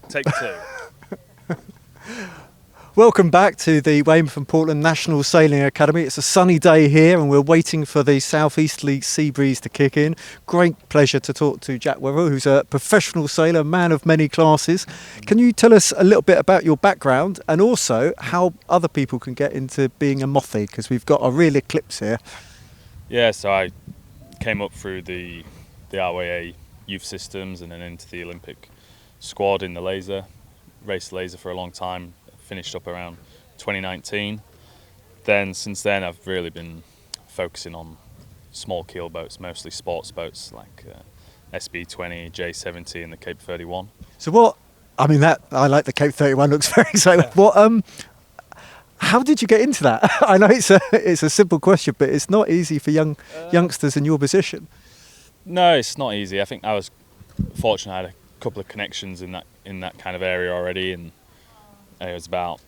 Take two. Welcome back to the Weymouth and Portland National Sailing Academy. It's a sunny day here and we're waiting for the southeasterly sea breeze to kick in. Great pleasure to talk to Jack Whetherell, who's a professional sailor, man of many classes. Can you tell us a little bit about your background and also how other people can get into being a mothy? Because we've got a real eclipse here. Yeah, so I came up through the RYA youth systems and then into the Olympic squad in the laser. Raced laser for a long time. Finished up around 2019. Then since then I've really been focusing on small keel boats, mostly sports boats like SB20, J70 and the Cape 31. So I like the Cape 31, looks very exciting. How did you get into that? I know it's a simple question, but it's not easy for youngsters in your position. No, it's not easy. I think I was fortunate. I had a couple of connections in that kind of area already, and it was about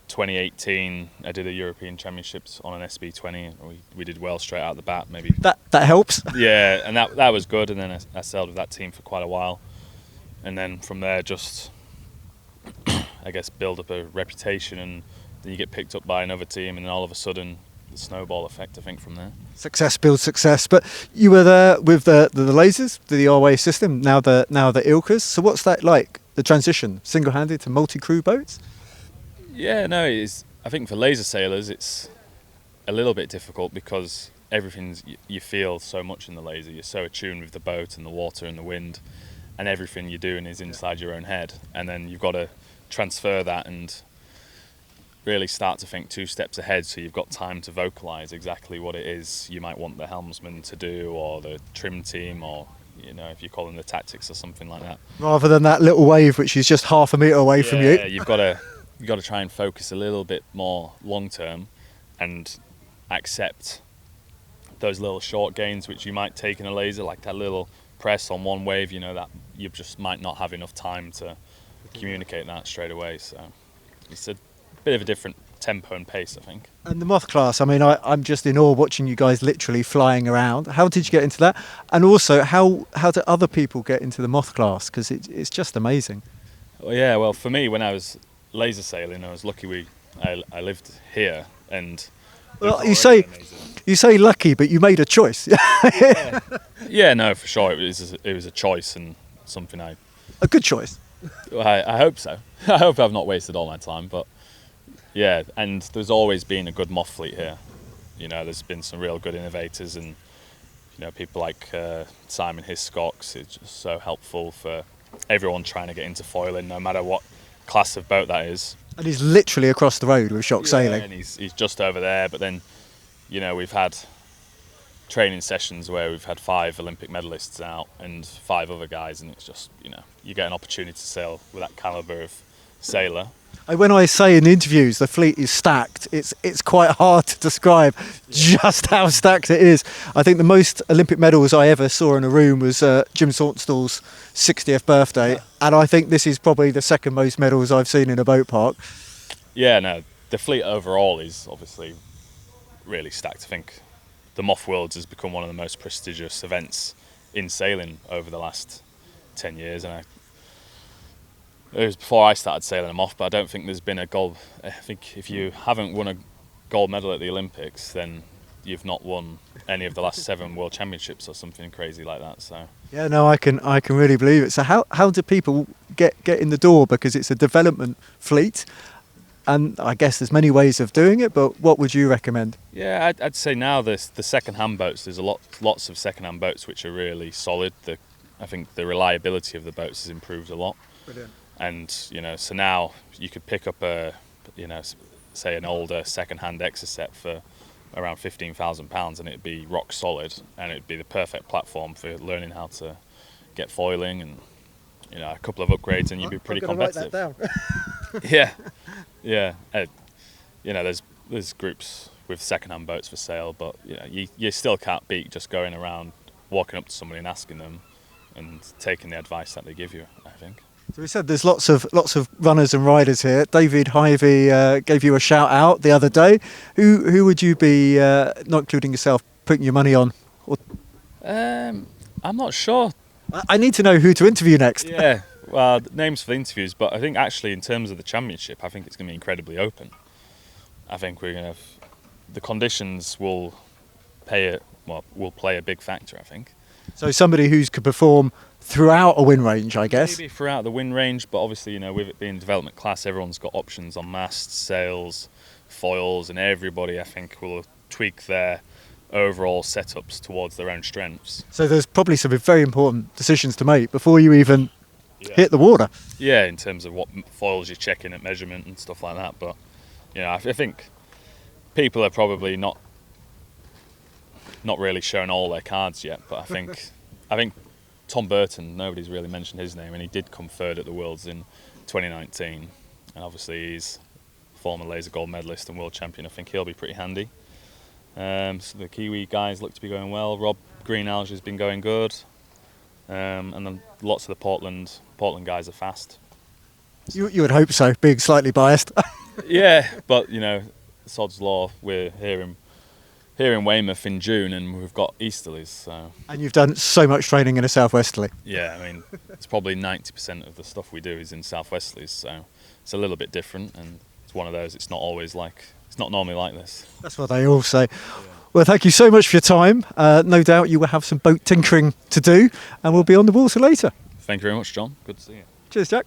2018. I did the European Championships on an SB20. And we did well straight out the bat. Maybe that helps. Yeah, and that was good. And then I sailed with that team for quite a while, and then from there just I guess build up a reputation, and then you get picked up by another team, and then all of a sudden the snowball effect. I think from there. Success builds success. But you were there with the lasers, the RWA system. Now the Ilkas. So what's that like? The transition, single-handed to multi-crew boats. Yeah, no, it is. I think for laser sailors, it's a little bit difficult because you feel so much in the laser. You're so attuned with the boat and the water and the wind, and everything you're doing is inside your own head. And then you've got to transfer that and really start to think 2 steps ahead, so you've got time to vocalise exactly what it is you might want the helmsman to do, or the trim team, or if you call them the tactics or something like that. Rather than that little wave which is just half a metre away from you. Yeah, you've got to try and focus a little bit more long term and accept those little short gains which you might take in a laser, like that little press on one wave, that you just might not have enough time to communicate that straight away. So it's a bit of a different tempo and pace, I think. And the Moth class, I mean, I'm just in awe watching you guys literally flying around. How did you get into that? And also, how do other people get into the Moth class? Because it's just amazing. Well, yeah, well, for me, when I was laser sailing, I was lucky I lived here, and well, you say lucky, but you made a choice. Yeah, no, for sure, it was a choice and something a good choice. I hope so. I hope I've not wasted all my time, but yeah, and there's always been a good Moth fleet here. There's been some real good innovators, and people like Simon Hiscox is just so helpful for everyone trying to get into foiling, no matter what class of boat that is. And he's literally across the road with Shock Sailing. And he's just over there. But then, we've had training sessions where we've had 5 Olympic medalists out and 5 other guys, and it's just you get an opportunity to sail with that calibre of sailor. When I say in interviews the fleet is stacked, it's quite hard to describe just how stacked it is. I think the most Olympic medals I ever saw in a room was Jim Saltonstall's 60th birthday, and I think this is probably the second most medals I've seen in a boat park. Yeah, no, the fleet overall is obviously really stacked. I think the Moth Worlds has become one of the most prestigious events in sailing over the last 10 years, and it was before I started sailing a Moth, but I don't think there's been a gold. I think if you haven't won a gold medal at the Olympics, then you've not won any of the last 7 World Championships or something crazy like that. So yeah, no, I can really believe it. So how do people get in the door? Because it's a development fleet, and I guess there's many ways of doing it. But what would you recommend? Yeah, I'd say now the second-hand boats. There's lots of second-hand boats which are really solid. I think the reliability of the boats has improved a lot. Brilliant. And so now you could pick up say an older second-hand Exocet for around £15,000, and it'd be rock solid, and it'd be the perfect platform for learning how to get foiling, and a couple of upgrades, and you'd be pretty competitive. Write that down. Yeah. There's groups with second-hand boats for sale, but you still can't beat just going around, walking up to somebody and asking them, and taking the advice that they give you, I think. So we said there's lots of runners and riders here. David Hyvey gave you a shout out the other day. Who would you be, not including yourself, putting your money on? I'm not sure. I need to know who to interview next. Yeah, Well, names for the interviews, but I think actually in terms of the championship, I think it's going to be incredibly open. I think we're going to have the conditions will play a big factor. I think. So somebody who could perform throughout a wind range, I guess. Maybe throughout the wind range, but obviously, with it being development class, everyone's got options on masts, sails, foils, and everybody, I think, will tweak their overall setups towards their own strengths. So there's probably some very important decisions to make before you even hit the water. Yeah, in terms of what foils you're checking at measurement and stuff like that. But I think people are probably not really showing all their cards yet. But I think Tom Burton, nobody's really mentioned his name, and he did come third at the Worlds in 2019. And obviously he's former laser gold medalist and world champion. I think he'll be pretty handy. So the Kiwi guys look to be going well. Rob Greenhalgh has been going good. And then lots of the Portland guys are fast. You would hope so, being slightly biased. Yeah, but sod's law. We're here in Weymouth in June, and we've got easterlies. So. And you've done so much training in a southwesterly. Yeah, I mean, it's probably 90% of the stuff we do is in southwesterlies, so it's a little bit different, and it's one of those. It's not normally like this. That's what they all say. Yeah. Well, thank you so much for your time. No doubt you will have some boat tinkering to do, and we'll be on the water later. Thank you very much, John. Good to see you. Cheers, Jack.